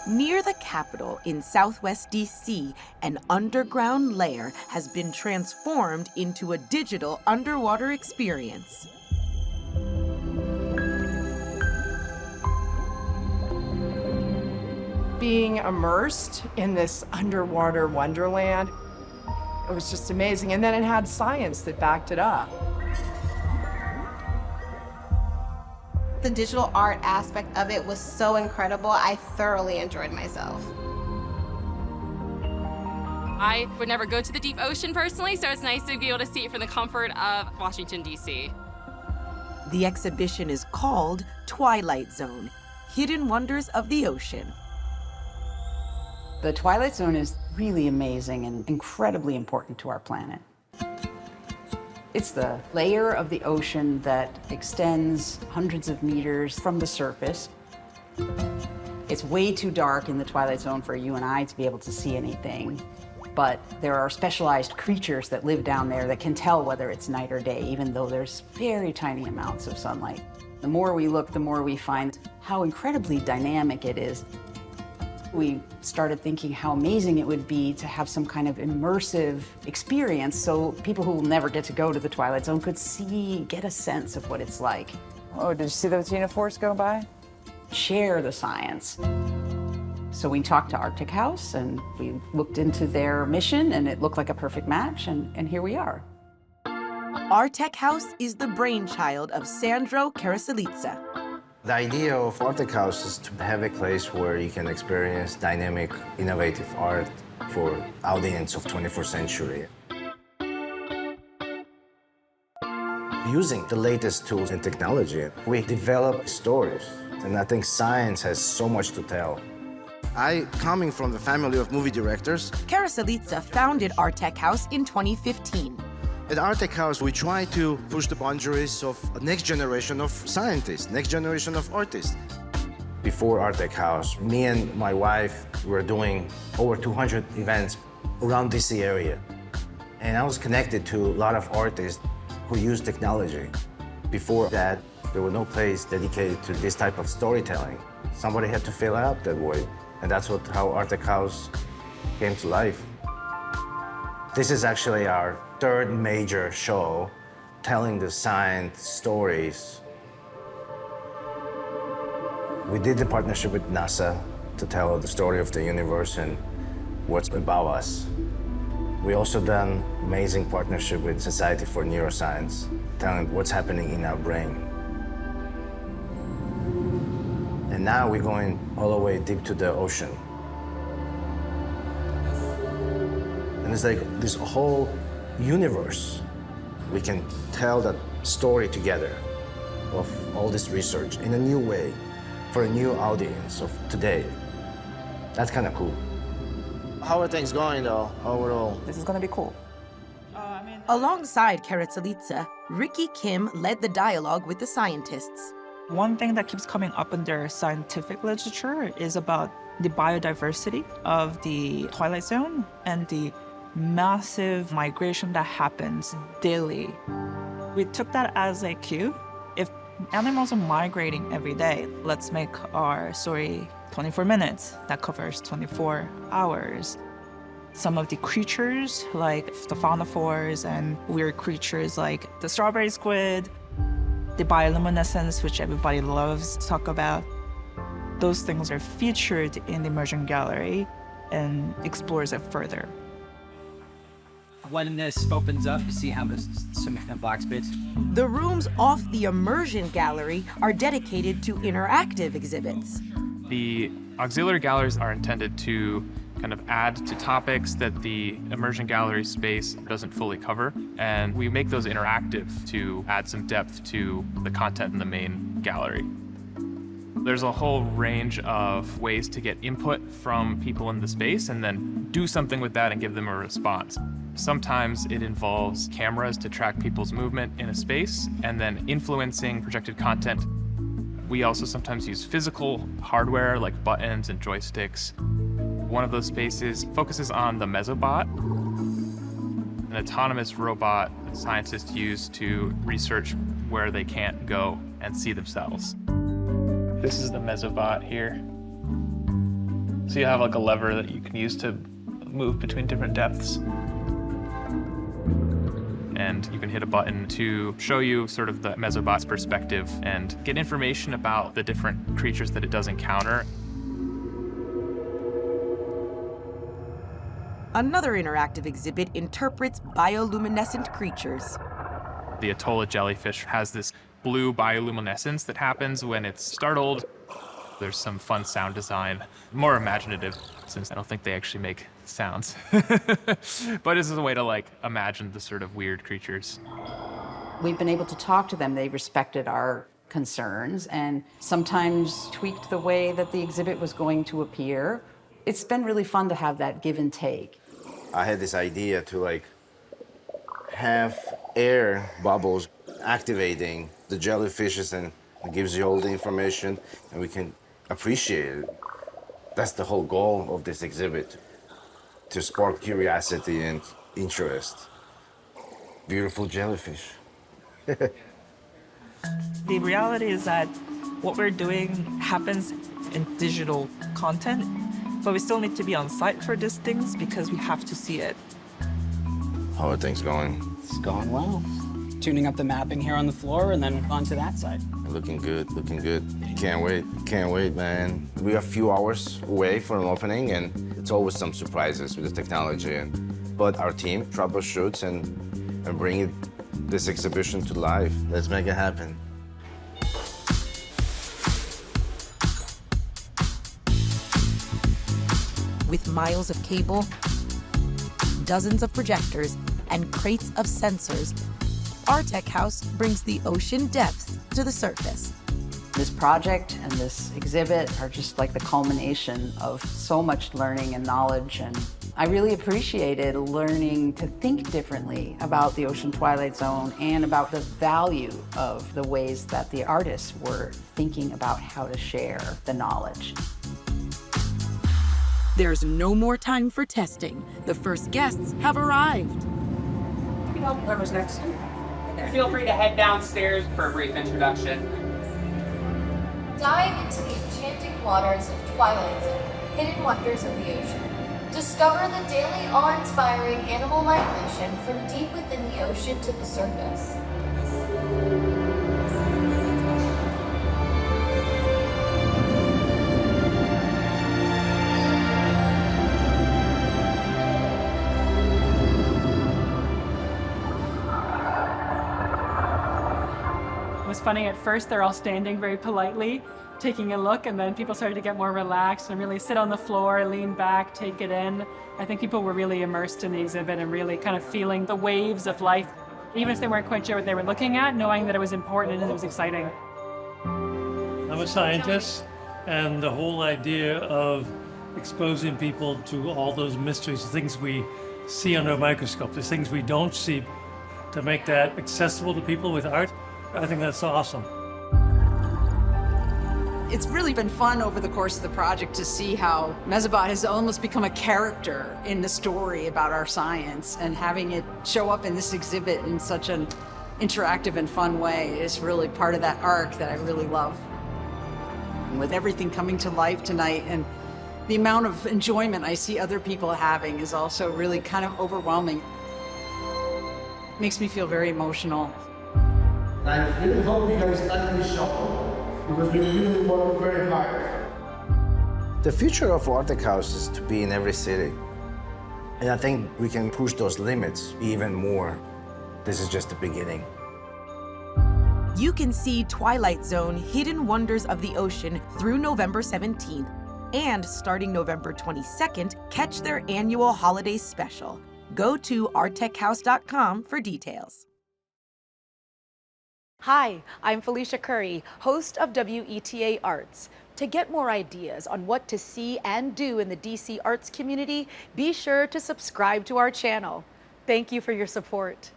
Near the capital in southwest DC, an underground lair has been transformed into a digital underwater experience. Being immersed in this underwater wonderland, it was just amazing. And then it had science that backed it up. The digital art aspect of it was so incredible. I thoroughly enjoyed myself. I would never go to the deep ocean personally, so it's nice to be able to see it from the comfort of Washington, D.C. The exhibition is called Twilight Zone, Hidden Wonders of the Ocean. The Twilight Zone is really amazing and incredibly important to our planet. It's the layer of the ocean that extends hundreds of meters from the surface. It's way too dark in the Twilight Zone for you and I to be able to see anything. But there are specialized creatures that live down there that can tell whether it's night or day, even though there's very tiny amounts of sunlight. The more we look, the more we find how incredibly dynamic it is. We started thinking how amazing it would be to have some kind of immersive experience so people who will never get to go to the Twilight Zone could get a sense of what it's like. Oh, did you see those uniforms go by? Share the science. So we talked to Artechouse and we looked into their mission and it looked like a perfect match and here we are. Artechouse is the brainchild of Sandro Carasalitza. The idea of Artechouse is to have a place where you can experience dynamic, innovative art for audience of 21st century. Using the latest tools and technology, we develop stories, and I think science has so much to tell. Coming from the family of movie directors. Carasalitza founded Artechouse in 2015. At Artechouse, we try to push the boundaries of a next generation of scientists, next generation of artists. Before Artechouse, me and my wife were doing over 200 events around DC area. And I was connected to a lot of artists who use technology. Before that, there was no place dedicated to this type of storytelling. Somebody had to fill out that void, and that's how Artechouse came to life. This is actually our third major show telling the science stories. We did the partnership with NASA to tell the story of the universe and what's about us. We also done amazing partnership with Society for Neuroscience, telling what's happening in our brain. And now we're going all the way deep to the ocean. And it's like this whole universe. We can tell that story together of all this research in a new way for a new audience of today. That's kind of cool. How are things going, though, overall? This is going to be cool. Alongside Carasalitza, Ricky Kim led the dialogue with the scientists. One thing that keeps coming up in their scientific literature is about the biodiversity of the Twilight Zone and the massive migration that happens daily. We took that as a cue. If animals are migrating every day, let's make our story 24 minutes. That covers 24 hours. Some of the creatures, like the faunivores and weird creatures like the strawberry squid, the bioluminescence, which everybody loves to talk about, those things are featured in the immersion gallery and explores it further. When this opens up, you see how there's significant black space. The rooms off the immersion gallery are dedicated to interactive exhibits. The auxiliary galleries are intended to kind of add to topics that the immersion gallery space doesn't fully cover, and we make those interactive to add some depth to the content in the main gallery. There's a whole range of ways to get input from people in the space and then do something with that and give them a response. Sometimes it involves cameras to track people's movement in a space and then influencing projected content. We also sometimes use physical hardware like buttons and joysticks. One of those spaces focuses on the Mesobot, an autonomous robot that scientists use to research where they can't go and see themselves. This is the Mesobot here. So you have like a lever that you can use to move between different depths. And you can hit a button to show you sort of the Mesobot's perspective and get information about the different creatures that it does encounter. Another interactive exhibit interprets bioluminescent creatures. The Atolla jellyfish has this blue bioluminescence that happens when it's startled. There's some fun sound design, more imaginative, since I don't think they actually make sounds. But this is a way to like imagine the sort of weird creatures. We've been able to talk to them. They respected our concerns and sometimes tweaked the way that the exhibit was going to appear. It's been really fun to have that give and take. I had this idea to like have air bubbles activating the jellyfishes, and it gives you all the information and we can appreciate it. That's the whole goal of this exhibit, to spark curiosity and interest. Beautiful jellyfish. The reality is that what we're doing happens in digital content, but we still need to be on site for these things because we have to see it. How are things going? It's going well. Tuning up the mapping here on the floor and then onto that side. Looking good, looking good. Can't wait, man. We are a few hours away from opening, and it's always some surprises with the technology. But our team troubleshoots and bring this exhibition to life. Let's make it happen. With miles of cable, dozens of projectors, and crates of sensors, Artechouse brings the ocean depths to the surface. This project and this exhibit are just like the culmination of so much learning and knowledge, and I really appreciated learning to think differently about the ocean twilight zone and about the value of the ways that the artists were thinking about how to share the knowledge. There's no more time for testing. The first guests have arrived. You know whoever's next. Feel free to head downstairs for a brief introduction. Dive into the enchanting waters of Twilight Zone, hidden wonders of the ocean. Discover the daily awe-inspiring animal migration from deep within the ocean to the surface. It was funny, at first they're all standing very politely, taking a look, and then people started to get more relaxed and really sit on the floor, lean back, take it in. I think people were really immersed in the exhibit and really kind of feeling the waves of life, even if they weren't quite sure what they were looking at, knowing that it was important and it was exciting. I'm a scientist, and the whole idea of exposing people to all those mysteries, the things we see under a microscope, the things we don't see, to make that accessible to people with art, I think that's awesome. It's really been fun over the course of the project to see how Mesobot has almost become a character in the story about our science, and having it show up in this exhibit in such an interactive and fun way is really part of that arc that I really love. And with everything coming to life tonight and the amount of enjoyment I see other people having is also really kind of overwhelming. Makes me feel very emotional. I really hope you guys like this show, because we really work very hard. The future of Artechouse is to be in every city. And I think we can push those limits even more. This is just the beginning. You can see Twilight Zone Hidden Wonders of the Ocean through November 17th, and starting November 22nd, catch their annual holiday special. Go to artechouse.com for details. Hi, I'm Felicia Curry, host of WETA Arts. To get more ideas on what to see and do in the DC arts community, be sure to subscribe to our channel. Thank you for your support.